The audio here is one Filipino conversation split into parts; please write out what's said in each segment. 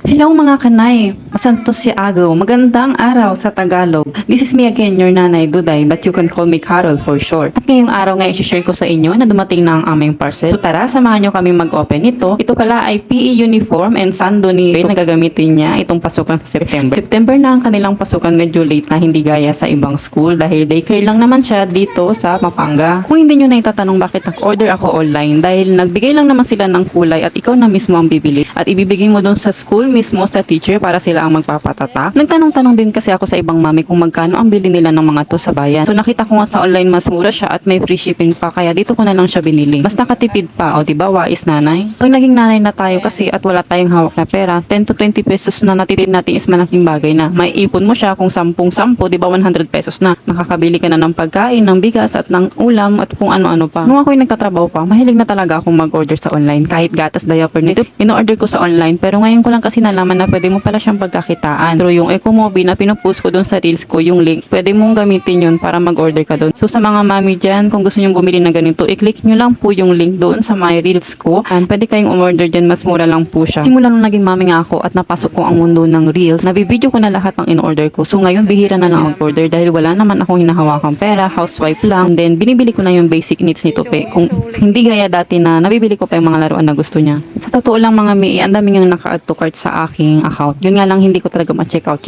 Hello mga kanay, masantos si Agaw. Magandang araw sa Tagalog. This is me again, your nanay Duday, but you can call me Carol for short. At ngayong araw nga i-share ko sa inyo na dumating na ang aming parcel. So tara, samahan nyo kami mag-open nito. Ito pala ay PE uniform and sando ni Ray na gagamitin niya itong pasukan sa September. September na ang kanilang pasukan, medyo late na, hindi gaya sa ibang school dahil daycare lang naman siya dito sa Pampanga. Kung hindi nyo na itatanong bakit nag-order ako online, dahil nagbigay lang naman sila ng kulay at ikaw na mismo ang bibili. At ibibigay mo doon sa school mismo sa teacher para sila ang magpapatatak. Nagtanong-tanong din kasi ako sa ibang mami kung magkano ang bili nila ng mga to sa bayan. So nakita ko nga sa online mas mura siya at may free shipping pa, kaya dito ko na lang siya binili. Mas nakatipid pa, o diba, wais nanay? Pag naging nanay na tayo kasi at wala tayong hawak na pera, 10 to 20 pesos na natitipid natin is malaking bagay na. May ipon mo siya kung 10-10, diba 100 pesos na. Makakabili ka na ng pagkain, ng bigas at ng ulam at kung ano-ano pa. Nung ako'y nagtatrabaho pa, mahilig na talaga akong mag-order sa online. Kahit gatas, diaper nito, in-order ko sa online. Pero ngayon ko lang kasi nalaman na pwede mo pala siyang pagkakitaan. Pero yung Ecomobi na pinupost ko doon sa reels ko, yung link, pwede mong gamitin yun para mag-order ka doon. So sa mga mami dyan, kung gusto nyo bumili ng ganito, i-click nyo lang po yung link doon sa my reels ko. And pwede kayong umorder dyan, mas mura lang po siya. Simula nung naging mami nga ako at napasok ko ang mundo ng reels, nabibideo ko na lahat ng in-order ko. So ngayon, bihira na lang mag-order dahil wala naman akong hinahawakang pera, housewife lang. Then binibili ko na yung basic needs nito pe. Kung hindi gaya dati na nabibili ko pa yung mga laruan na gusto niya. Sa totoo lang mga mi, ang dami nga naka-add to cart sa aking account. Yun nga lang hindi ko talaga ma-check out.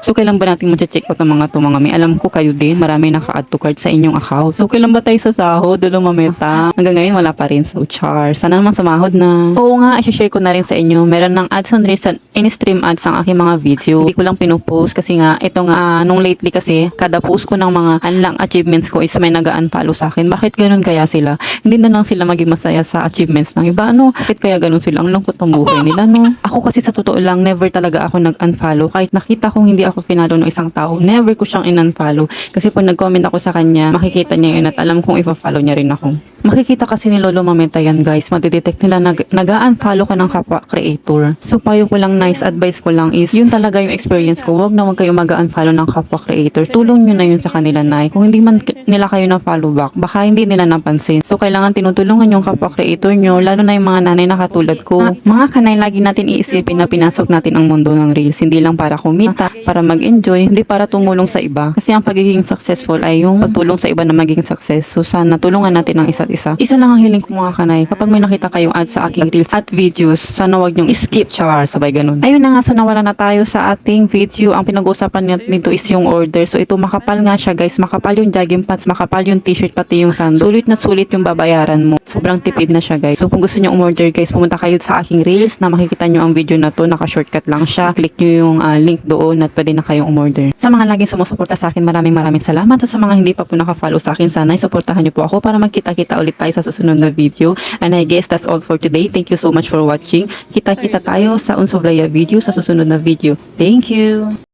So kailan ba natin ma-check out ng mga to mga mi? Alam ko kayo din, marami naka-add to cart sa inyong account. So kailan ba tayo sa sahod? Dulo mameta. Hanggang ngayon wala pa rin. So char. Sana naman sumahod na. Oo nga, i-share ko na rin sa inyo. Meron ng ads on reels, in-stream ads ang aking mga video. Hindi ko lang pinupost kasi nga, ito nga, nung lately kasi, kada post ko ng mga unlock achievements ko is may nag-unfollow sa akin. Bakit ganun kaya sila? Hindi na lang sila maging masaya sa achievements ng iba. Ano? Bakit kaya ganun sila? Ang lungkot ng buhay nila, no? Ako kasi sa totoo lang, never talaga ako nag-unfollow. Kahit nakita kong hindi ako finalo ng isang tao, never ko siyang in-unfollow. Kasi pag nag-comment ako sa kanya, makikita niya yun at alam kong ipa-follow niya rin ako. Makikita kasi ni Lolo Mameta yan, guys. Madidetect nila nag-unfollow ka ng kapwa creator. So payo ko lang, nice advice ko lang is, yun talaga yung experience ko. Huwag na huwag kayo mag-unfollow ng kapwa creator. Tulong nyo na yun sa kanila, nay. Kung hindi man nila kayo na follow back, baka hindi nila napansin. So kailangan tinutulungan yung kapwa creator nyo, lalo na yung mga nanay na katulad ko. Mga kanay, lagi natin iisipin na pinasok natin ang mundo ng reels. Hindi lang para kumita, para mag-enjoy, hindi para tumulong sa iba. Kasi ang pagiging successful ay yung pagtulong sa iba na maging success. So sana tulungan natin ang isa't isa. Isa lang ang hiling ko mga kanay. Kapag may nakita kayong ads sa aking reels at videos, sana wag nyong skip, char, sabay ganun. Ayun na nga, so nawala na tayo sa ating video. Ang pinag-uusapan nito is yung order. So ito makapal nga siya, guys. Makapal yung jogging pants, makapal yung t-shirt, pati yung sando. Sulit na sulit yung babayaran mo. Sobrang tipid na siya, guys. So kung gusto nyo umorder, guys, pumunta kayo sa aking reels na makikita nyo ang video na to. Naka-shortcut lang siya. Click nyo yung link doon at pwede na kayong umorder. Sa mga laging sumusuporta sa akin, maraming salamat. At sa mga hindi pa po naka-follow sa akin, sana suportahan nyo po ako para magkita-kita ulit tayo sa susunod na video. And I guess that's all for today. Thank you so much for watching. Kita-kita tayo sa Unsobraya video sa susunod na video. Thank you!